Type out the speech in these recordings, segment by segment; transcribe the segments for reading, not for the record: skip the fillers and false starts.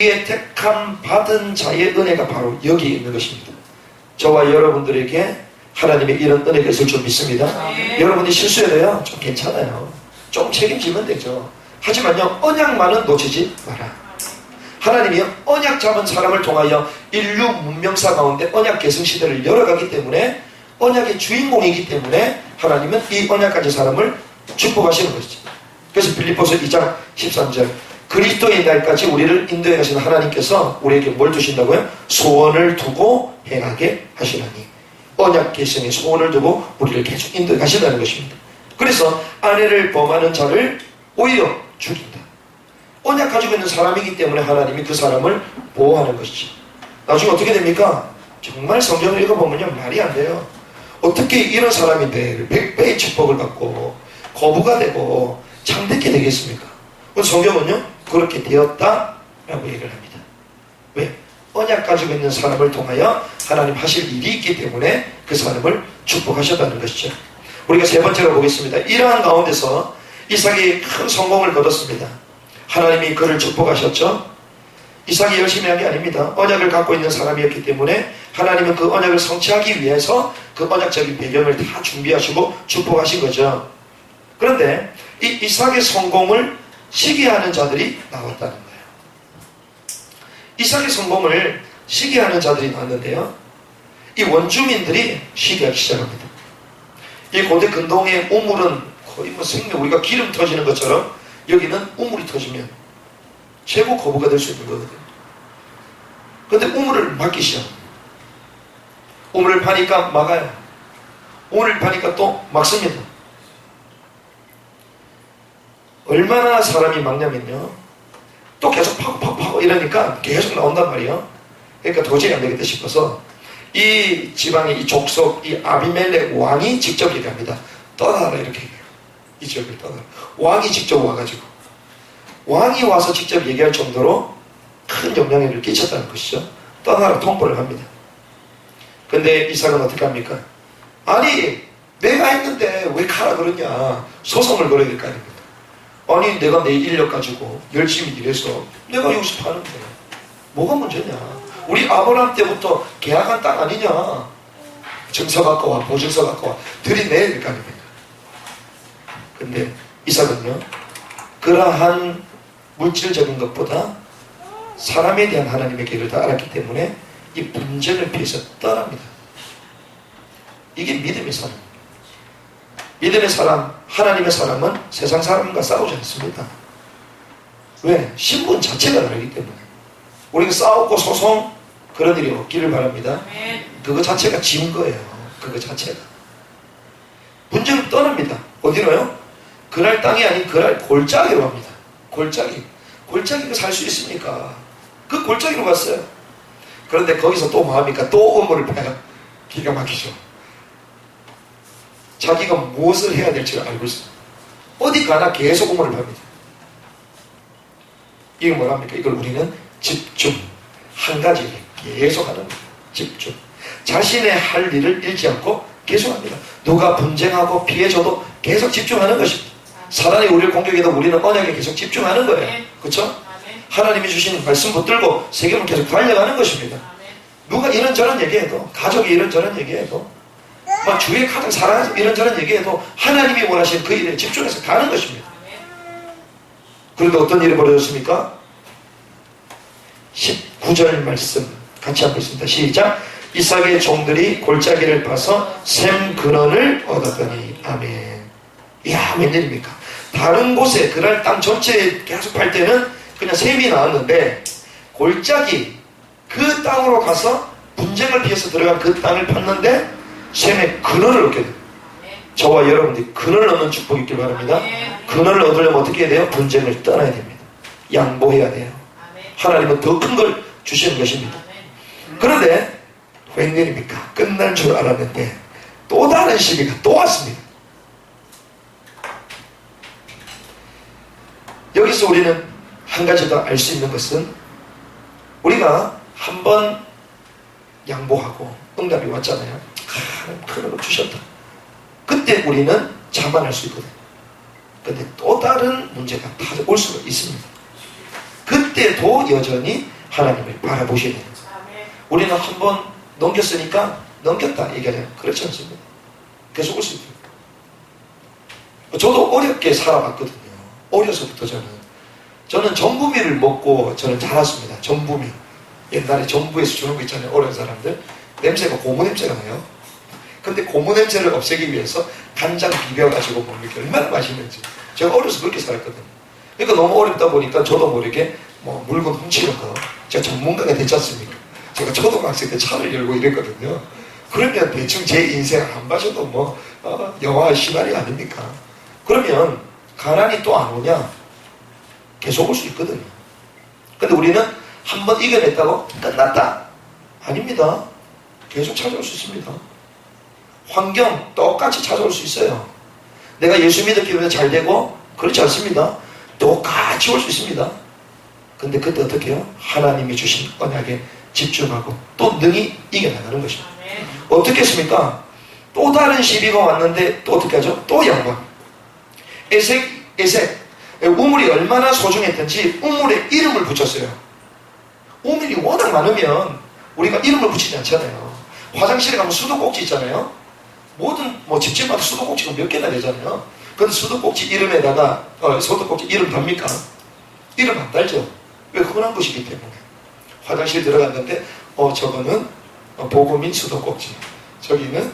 이 택함 받은 자의 은혜가 바로 여기에 있는 것입니다. 저와 여러분들에게 하나님의 이런 은혜가 있을 줄 믿습니다. 여러분이 실수해도요 좀 괜찮아요. 좀 책임지면 되죠. 하지만요 언약만은 놓치지 마라. 하나님이요 언약 잡은 사람을 통하여 인류 문명사 가운데 언약 계승 시대를 열어가기 때문에 언약의 주인공이기 때문에 하나님은 이 언약 가진 사람을 축복하시는 것이죠. 그래서 빌립보서 2장 13절 그리스도의 날까지 우리를 인도해 가시는 하나님께서 우리에게 뭘 주신다고요? 소원을 두고 행하게 하시나니 언약 계승의 소원을 두고 우리를 계속 인도해 가신다는 것입니다. 그래서 아내를 범하는 자를 오히려 죽인다. 언약 가지고 있는 사람이기 때문에 하나님이 그 사람을 보호하는 것이지. 나중에 어떻게 됩니까? 정말 성경을 읽어보면요 말이 안 돼요. 어떻게 이런 사람인데 100배의 축복을 받고 거부가 되고 창대케 되겠습니까? 성경은요 그렇게 되었다라고 얘기를 합니다. 왜? 언약 가지고 있는 사람을 통하여 하나님 하실 일이 있기 때문에 그 사람을 축복하셨다는 것이죠. 우리가 세 번째로 보겠습니다. 이러한 가운데서 이삭이 큰 성공을 거뒀습니다. 하나님이 그를 축복하셨죠. 이삭이 열심히 한 게 아닙니다. 언약을 갖고 있는 사람이었기 때문에 하나님은 그 언약을 성취하기 위해서 그 언약적인 배경을 다 준비하시고 축복하신 거죠. 그런데 이 이삭의 성공을 시기하는 자들이 나왔다는 거예요. 이삭의 성공을 시기하는 자들이 나왔는데요. 이 원주민들이 시기하기 시작합니다. 이 고대 근동의 우물은 거의 뭐 생명, 우리가 기름 터지는 것처럼 여기는 우물이 터지면 최고 거부가 될 수 있는 거거든요. 그런데 우물을 막기 시작합니다. 우물을 파니까 막아요. 우물을 파니까 또 막습니다. 얼마나 사람이 막냐면요. 또 계속 파고 이러니까 계속 나온단 말이에요. 그러니까 도저히 안 되겠다 싶어서 이 지방의 이 족속, 이 아비멜렉 왕이 직접 얘기합니다. 떠나라 이렇게 얘기해요. 이 지역을 떠나라. 왕이 직접 와가지고 왕이 와서 직접 얘기할 정도로 큰 영향력을 끼쳤다는 것이죠. 떠나라 통보를 합니다. 근데 이삭은 어떻게 합니까? 아니 내가 했는데 왜 가라 그러냐. 소송을 걸어야 될 거 아닙니까? 아니 내가 내 인력 가지고 열심히 일해서 내가 여기서 파는데 뭐가 문제냐. 우리 아브라함 때부터 계약한 땅 아니냐. 증서 갖고 와, 보증서 갖고 와, 들이내야 될 거 아닙니까? 근데 이삭은요 그러한 물질적인 것보다 사람에 대한 하나님의 계획을 다 알았기 때문에 이 분쟁을 피해서 떠납니다. 이게 믿음의 사람. 믿음의 사람, 하나님의 사람은 세상 사람과 싸우지 않습니다. 왜? 신분 자체가 다르기 때문에. 우리가 싸우고 소송 그런 일이 없기를 바랍니다. 그거 자체가 지은 거예요. 그거 자체가. 분쟁을 떠납니다. 어디로요? 그날 땅이 아닌 그날 골짜기로 갑니다. 골짜기. 골짜기가 살 수 있습니까? 그 골짜기로 갔어요. 그런데 거기서 또 뭐합니까? 또 우물을 파요. 기가 막히죠. 자기가 무엇을 해야 될지 알고 있어요. 어디 가나 계속 우물을 팝니다. 이게 뭐랍니까? 이걸 우리는 집중. 한 가지를 계속 하는 거예요. 집중. 자신의 할 일을 잃지 않고 계속합니다. 누가 분쟁하고 피해줘도 계속 집중하는 것입니다. 사단이 우리를 공격해도 우리는 언약에 계속 집중하는 거예요. 그렇죠? 하나님이 주신 말씀 붙들고 세계를 계속 달려가는 것입니다. 누가 이런저런 얘기해도, 가족이 이런저런 얘기해도, 막 주위에 가장 사랑해서 이런저런 얘기해도 하나님이 원하시는 그 일에 집중해서 가는 것입니다. 그런데 어떤 일이 벌어졌습니까? 19절 말씀 같이 한번 있습니다. 시작. 이삭의 종들이 골짜기를 파서 샘 근원을 얻었더니. 아멘. 이야, 웬일입니까? 다른 곳에 그날 땅 전체에 계속 팔 때는 그냥 샘이 나왔는데 골짜기 그 땅으로 가서 분쟁을 피해서 들어간 그 땅을 팠는데 샘의 근원을 얻게 돼요. 저와 여러분들이 근원을 얻는 축복이 있길 바랍니다. 근원을 얻으려면 어떻게 해야 돼요? 분쟁을 떠나야 됩니다. 양보해야 돼요. 하나님은 더 큰 걸 주시는 것입니다. 그런데 웬일입니까? 끝날 줄 알았는데 또 다른 시기가 또 왔습니다. 여기서 우리는 한 가지 더 알 수 있는 것은 우리가 한번 양보하고 응답이 왔잖아요. 큰 걸 주셨다. 그때 우리는 자만할 수 있거든요. 그런데 또 다른 문제가 올 수가 있습니다. 그때도 여전히 하나님을 바라보셔야 돼요. 우리는 한번 넘겼으니까 넘겼다 얘기하잖아요. 그렇지 않습니다. 계속 올 수 있어요. 저도 어렵게 살아봤거든요. 어려서부터 저는 전부미를 먹고 저는 자랐습니다. 전부미. 옛날에 전부에서 주는 거 있잖아요. 어려운 사람들. 냄새가 고무 냄새가 나요. 근데 고무 냄새를 없애기 위해서 간장 비벼가지고 먹는 게 얼마나 맛있는지. 제가 어려서 그렇게 살았거든요. 그러니까 너무 어렵다 보니까 저도 모르게 뭐 물건 훔치는 거. 제가 전문가가 됐지 않습니까? 제가 초등학생 때 차를 열고 이랬거든요. 그러면 대충 제 인생 안 봐줘도 뭐 영화 시나리오 아닙니까? 그러면 가난이 또 안 오냐? 계속 올 수 있거든요. 근데 우리는 한번 이겨냈다고 끝났다? 아닙니다. 계속 찾아올 수 있습니다. 환경 똑같이 찾아올 수 있어요. 내가 예수 믿었기 때문에 잘 되고 그렇지 않습니다. 똑같이 올 수 있습니다. 근데 그때 어떻게 해요? 하나님이 주신 언약에 집중하고 또 능히 이겨나가는 것입니다. 어떻게 했습니까? 또 다른 시비가 왔는데 또 어떻게 하죠? 또 양반. 에색. 우물이 얼마나 소중했던지 우물에 이름을 붙였어요. 우물이 워낙 많으면 우리가 이름을 붙이지 않잖아요. 화장실에 가면 수도꼭지 있잖아요. 모든 집집마다 수도꼭지가 몇 개나 되잖아요. 근데 수도꼭지 이름에다가 수도꼭지 이름 답니까? 이름 안 달죠. 왜? 흔한 것이기 때문에. 화장실 들어갔는데 저거는 보금인 수도꼭지, 저기는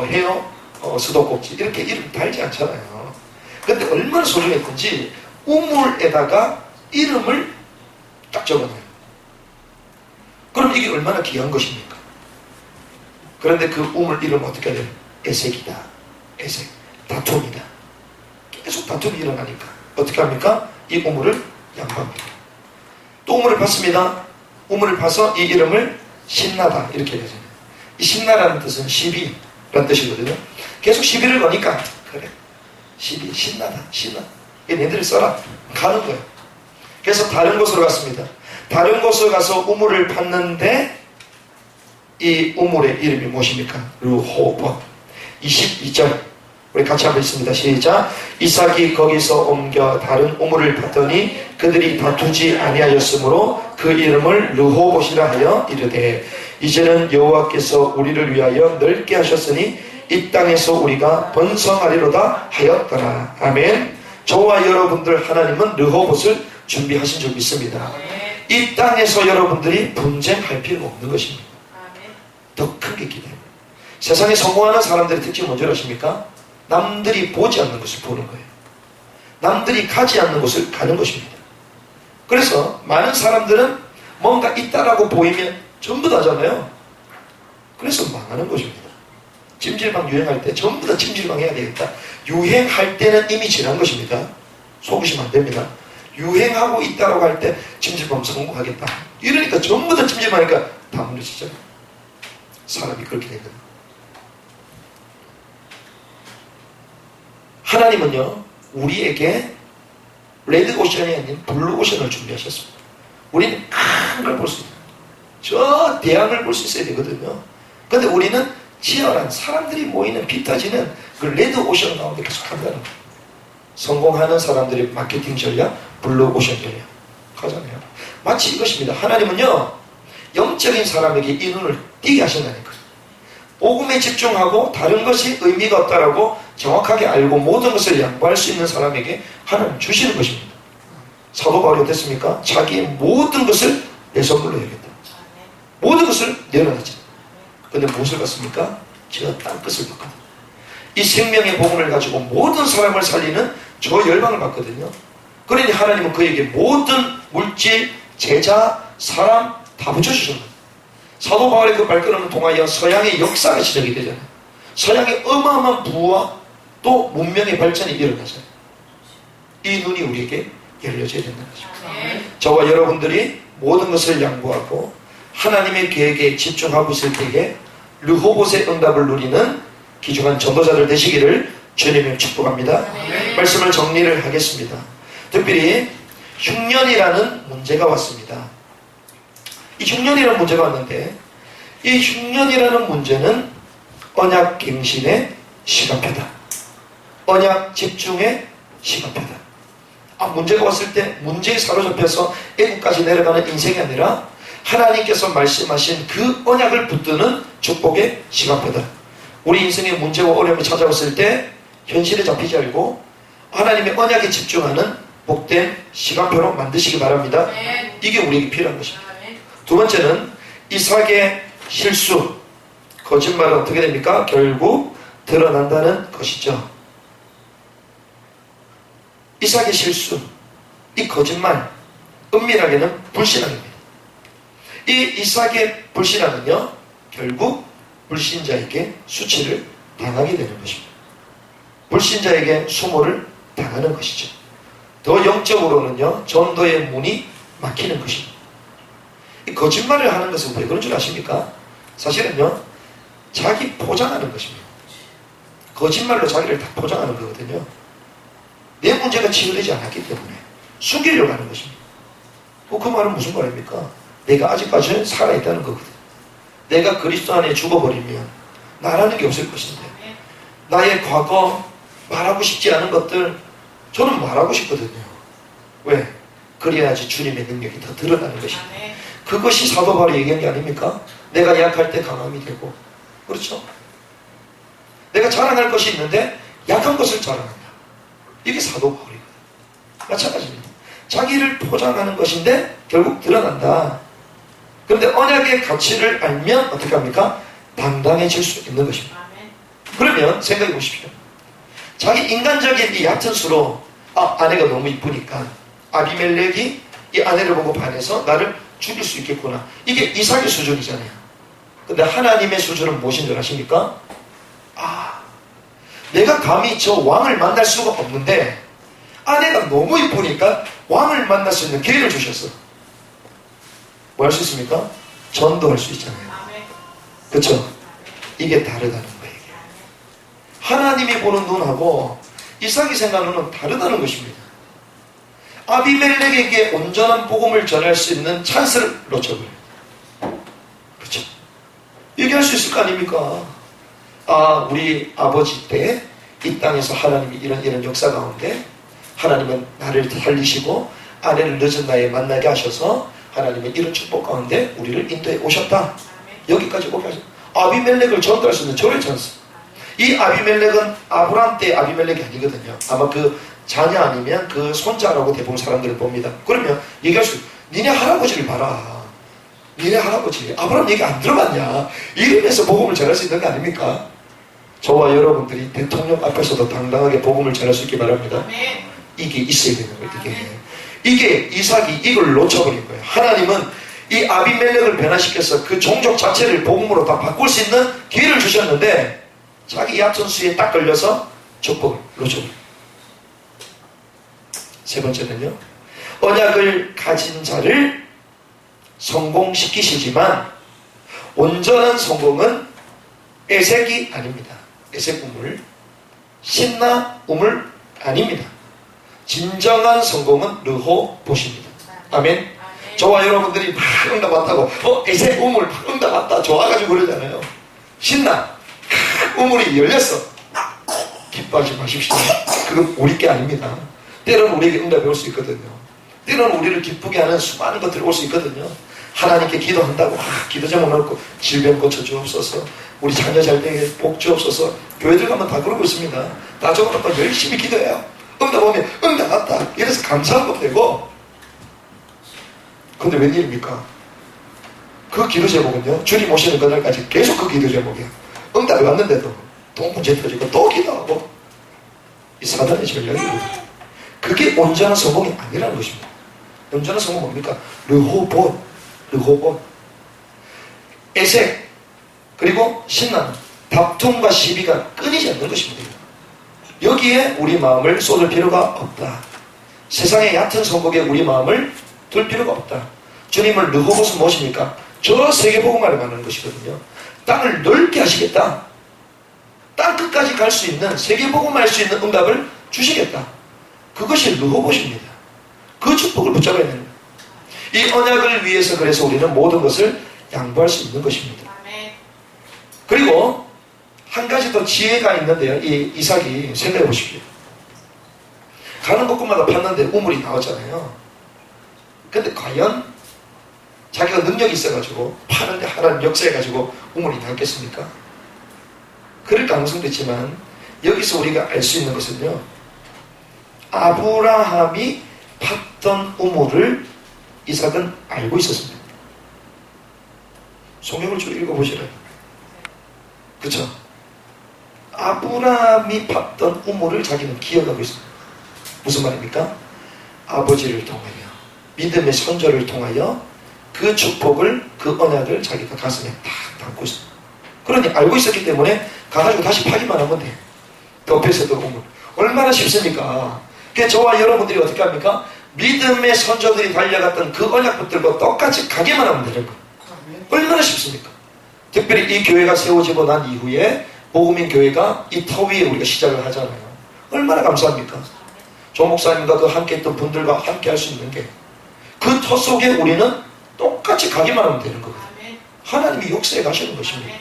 헤어 수도꼭지, 이렇게 이름 달지 않잖아요. 근데 얼마나 소중했던지 우물에다가 이름을 딱 적어놔요. 그럼 이게 얼마나 귀한 것입니까? 그런데 그 우물 이름 어떻게 해야 돼요? 에색이다. 에색. 다툼이다. 계속 다툼이 일어나니까 어떻게 합니까? 이 우물을 양보합니다. 또 우물을 팠습니다. 우물을 파서 이 이름을 신나다 이렇게 되잖아요. 이 신나라는 뜻은 시비라는 뜻이거든요. 계속 시비를 거니까 그래 시비 신나다 신나 얘네들을 써라 가는 거예요. 그래서 다른 곳으로 갔습니다. 다른 곳으로 가서 우물을 팠는데 이 우물의 이름이 무엇입니까? 르호봇. 22절 우리 같이 한번 읽습니다. 시작. 이삭이 거기서 옮겨 다른 우물을 팠더니 그들이 다투지 아니하였으므로 그 이름을 르호봇이라 하여 이르되 이제는 여호와께서 우리를 위하여 넓게 하셨으니 이 땅에서 우리가 번성하리로다 하였더라. 아멘. 저와 여러분들 하나님은 르호봇을 준비하신 줄 믿습니다. 이 땅에서 여러분들이 분쟁할 필요가 없는 것입니다. 더 큰 게 있기 때문에. 세상에 성공하는 사람들의 특징이 뭔지 아십니까? 남들이 보지 않는 것을 보는 거예요. 남들이 가지 않는 곳을 가는 것입니다. 그래서 많은 사람들은 뭔가 있다라고 보이면 전부 다잖아요. 그래서 망하는 것입니다. 찜질방 유행할 때 전부 다 찜질방 해야 되겠다. 유행할 때는 이미 지난 것입니다. 속으시면 안 됩니다. 유행하고 있다라고 할 때 찜질방 성공하겠다. 이러니까 전부 다 찜질방 하니까 다 무너지잖아요. 사람이 그렇게 되거든요. 하나님은요, 우리에게 레드 오션이 아닌 블루 오션을 준비하셨습니다. 우리는 큰 걸 볼 수 있어요. 저 대양을 볼 수 있어야 되거든요. 근데 우리는 치열한 사람들이 모이는 피 터지는 그 레드 오션 가운데 계속 한다는 거예요. 성공하는 사람들의 마케팅 전략, 블루 오션 전략 하잖아요. 마치 이것입니다. 하나님은요, 영적인 사람에게 이 눈을 띄게 하신다니까요. 복음에 집중하고 다른 것이 의미가 없다라고 정확하게 알고 모든 것을 양보할 수 있는 사람에게 하나님 주시는 것입니다. 사도 바울이 어땠습니까? 자기의 모든 것을 내 선물로 여겼다. 모든 것을 내려놨죠. 근데 무엇을 봤습니까? 저 땅끝을 봤거든요. 이 생명의 복음을 가지고 모든 사람을 살리는 저 열방을 봤거든요. 그러니 하나님은 그에게 모든 물질, 제자, 사람 다 붙여주셨는 거예요. 사도 바울의 그 발걸음을 통하여 서양의 역사가 시작이 되잖아요. 서양의 어마어마한 부와 또 문명의 발전이 일어나잖아요. 이 눈이 우리에게 열려져야 된다는 것입니다. 저와 여러분들이 모든 것을 양보하고 하나님의 계획에 집중하고 있을 때에 르호봇의 응답을 누리는 귀중한 전도자들 되시기를 주님의 축복합니다. 말씀을 정리를 하겠습니다. 특별히 흉년이라는 문제가 왔습니다. 이 흉년이라는 문제가 왔는데 이 흉년이라는 문제는 언약 갱신의 시간표다. 언약 집중의 시간표다. 문제가 왔을 때 문제에 사로잡혀서 애국까지 내려가는 인생이 아니라 하나님께서 말씀하신 그 언약을 붙드는 축복의 시간표다. 우리 인생의 문제와 어려움이 찾아왔을 때 현실에 잡히지 말고 하나님의 언약에 집중하는 복된 시간표로 만드시기 바랍니다. 이게 우리에게 필요한 것입니다. 두 번째는 이삭의 실수, 거짓말은 어떻게 됩니까? 결국 드러난다는 것이죠. 이삭의 실수, 이 거짓말, 은밀하게는 불신앙입니다. 이 이삭의 불신앙은요, 결국 불신자에게 수치를 당하게 되는 것입니다. 불신자에게 수모를 당하는 것이죠. 더 영적으로는요, 전도의 문이 막히는 것입니다. 이 거짓말을 하는 것은 왜 그런 줄 아십니까? 사실은요, 자기 포장하는 것입니다. 거짓말로 자기를 다 포장하는 거거든요. 내 문제가 치유되지 않았기 때문에 숨기려고 하는 것입니다. 그 말은 무슨 말입니까? 내가 아직까지는 살아있다는 거거든. 내가 그리스도 안에 죽어버리면 나라는 게 없을 것인데, 나의 과거, 말하고 싶지 않은 것들 저는 말하고 싶거든요. 왜? 그래야지 주님의 능력이 더 드러나는 것입니다. 그것이 사도 바울이 얘기한 게 아닙니까? 내가 약할 때 강함이 되고, 그렇죠? 내가 자랑할 것이 있는데 약한 것을 자랑한다. 이게 사도 바울이거든요. 마찬가지입니다. 자기를 포장하는 것인데 결국 드러난다. 그런데 언약의 가치를 알면 어떻게 합니까? 당당해질 수 있는 것입니다. 그러면 생각해 보십시오. 자기 인간적인 이 얕은 수로 아내가 너무 이쁘니까 아비멜렉이 이 아내를 보고 반해서 나를 죽일 수 있겠구나. 이게 이삭의 수준이잖아요. 근데 하나님의 수준은 무엇인 줄 아십니까? 내가 감히 저 왕을 만날 수가 없는데 아내가 너무 이쁘니까 왕을 만날 수 있는 기회를 주셨어. 뭐 할 수 있습니까? 전도할 수 있잖아요. 그렇죠? 이게 다르다는 거예요. 하나님이 보는 눈하고 이삭이 생각하는 눈은 다르다는 것입니다. 아비멜렉에게 온전한 복음을 전할 수 있는 찬스를 놓쳐버려요. 그렇죠? 얘기할 수 있을 거 아닙니까? 우리 아버지 때 이 땅에서 하나님이 이런 역사 가운데 하나님은 나를 살리시고 아내를 늦은 나이에 만나게 하셔서 하나님은 이런 축복 가운데 우리를 인도해 오셨다. 여기까지 오게 하셨다. 아비멜렉을 전도할 수 있는 저의 찬스. 이 아비멜렉은 아브라함 때 아비멜렉이 아니거든요. 아마 그 자녀 아니면 그 손자라고 대부분 사람들을 봅니다. 그러면 얘기할 수 있어요. 니네 할아버지를 봐라. 니네 할아버지 아브라함 얘기 안 들어봤냐. 이름에서 복음을 전할 수 있는 거 아닙니까? 저와 여러분들이 대통령 앞에서도 당당하게 복음을 전할 수 있기 바랍니다. 이게 있어야 되는 거예요. 이게 이삭이 이걸 놓쳐버린 거예요. 하나님은 이 아비멜렉을 변화시켜서 그 종족 자체를 복음으로 다 바꿀 수 있는 기회를 주셨는데 자기 얕은 수에 딱 걸려서 축복을 놓쳐버려요. 세 번째는요, 언약을 가진 자를 성공시키시지만 온전한 성공은 에색이 아닙니다. 에색 우물, 신나 우물 아닙니다. 진정한 성공은 르호봇입니다. 아멘. 저와 여러분들이 막 응답 왔다고 에색 우물 막 응답 왔다 좋아가지고 그러잖아요. 신나 우물이 열렸어. 기뻐하지 마십시오. 그건 우리 게 아닙니다. 때로는 우리에게 응답이 올 수 있거든요. 때로는 우리를 기쁘게 하는 수많은 것들이 올 수 있거든요. 하나님께 기도한다고 기도 제목 넣고 질병 고쳐주옵소서, 우리 자녀 잘 되게 복 주옵소서. 교회들 가면 다 그러고 있습니다. 다 적어놓고 열심히 기도해요. 응답 오면 응답 왔다 이래서 감사하고 되고. 근데 웬일입니까? 그 기도 제목은요, 주님 오시는 그날까지 계속 그 기도 제목이야. 응답이 왔는데도 또 문제 터지고 또 기도하고. 이 사단의 전략이거든요. 그게 온전한 성공이 아니라는 것입니다. 온전한 성공은 뭡니까? 르호봇, 에색, 그리고 신남, 다툼과 시비가 끊이지 않는 것입니다. 여기에 우리 마음을 쏟을 필요가 없다. 세상의 얕은 성공에 우리 마음을 둘 필요가 없다. 주님을 르호봇은 무엇입니까? 저 세계복음화를 말하는 것이거든요. 땅을 넓게 하시겠다. 땅 끝까지 갈 수 있는, 세계복음화 할 수 있는 응답을 주시겠다. 그것이 르호봇입니다. 그 축복을 붙잡아야 되는 거예요. 이 언약을 위해서 그래서 우리는 모든 것을 양보할 수 있는 것입니다. 그리고 한 가지 더 지혜가 있는데요. 이 이삭이 생각해 보십시오. 가는 곳마다 팠는데 우물이 나왔잖아요. 근데 과연 자기가 능력이 있어가지고 파는데 하나님 역사해가지고 우물이 나왔겠습니까? 그럴 가능성도 있지만 여기서 우리가 알 수 있는 것은요, 아브라함이 팠던 우물을 이삭은 알고 있었습니다. 성경을 쭉 읽어보시라요. 그쵸? 아브라함이 팠던 우물을 자기는 기억하고 있습니다. 무슨 말입니까? 아버지를 통하여, 믿음의 선조를 통하여 그 축복을, 그 언약을 자기가 가슴에 딱 담고 있습니다. 그러니 알고 있었기 때문에 가가지고 다시 파기만 하면 돼요. 덮여서 또 우물. 얼마나 쉽습니까? 그래서 저와 여러분들이 어떻게 합니까? 믿음의 선조들이 달려갔던 그 언약들과 똑같이 가기만 하면 되는 거예요. 얼마나 쉽습니까? 특별히 이 교회가 세워지고 난 이후에 복음인 교회가 이 터 위에 우리가 시작을 하잖아요. 얼마나 감사합니까? 조 목사님과 그 함께 했던 분들과 함께 할 수 있는 게 그 터 속에 우리는 똑같이 가기만 하면 되는 거거든요. 하나님이 역사에 가시는 것입니다.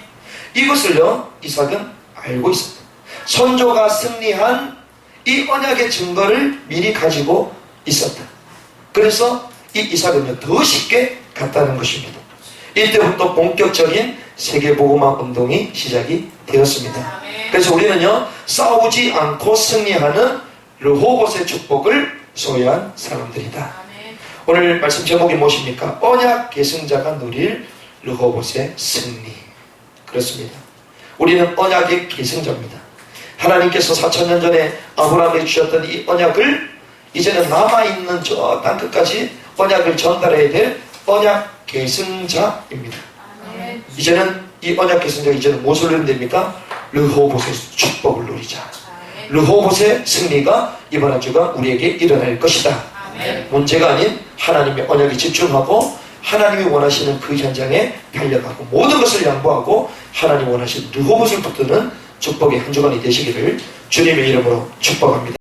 이것을요, 이삭은 알고 있었다. 선조가 승리한 이 언약의 증거를 미리 가지고 있었다. 그래서 이 이삭은요, 더 쉽게 갔다는 것입니다. 이때부터 본격적인 세계복음화 운동이 시작이 되었습니다. 그래서 우리는요, 싸우지 않고 승리하는 르호봇의 축복을 소유한 사람들이다. 오늘 말씀 제목이 무엇입니까? 언약 계승자가 누릴 르호봇의 승리. 그렇습니다. 우리는 언약의 계승자입니다. 하나님께서 4000년 전에 아브라함에게 주셨던 이 언약을 이제는 남아있는 저 땅끝까지 언약을 전달해야 될 언약 계승자입니다. 이제는 이 언약 계승자가 이제는 무엇을 누리면 됩니까? 르호봇의 축복을 누리자. 르호봇의 승리가 이번 한 주간 우리에게 일어날 것이다. 문제가 아닌 하나님의 언약에 집중하고 하나님이 원하시는 그 현장에 달려가고 모든 것을 양보하고 하나님이 원하시는 르호봇을 붙드는 축복의 한 주간이 되시기를 주님의 이름으로 축복합니다.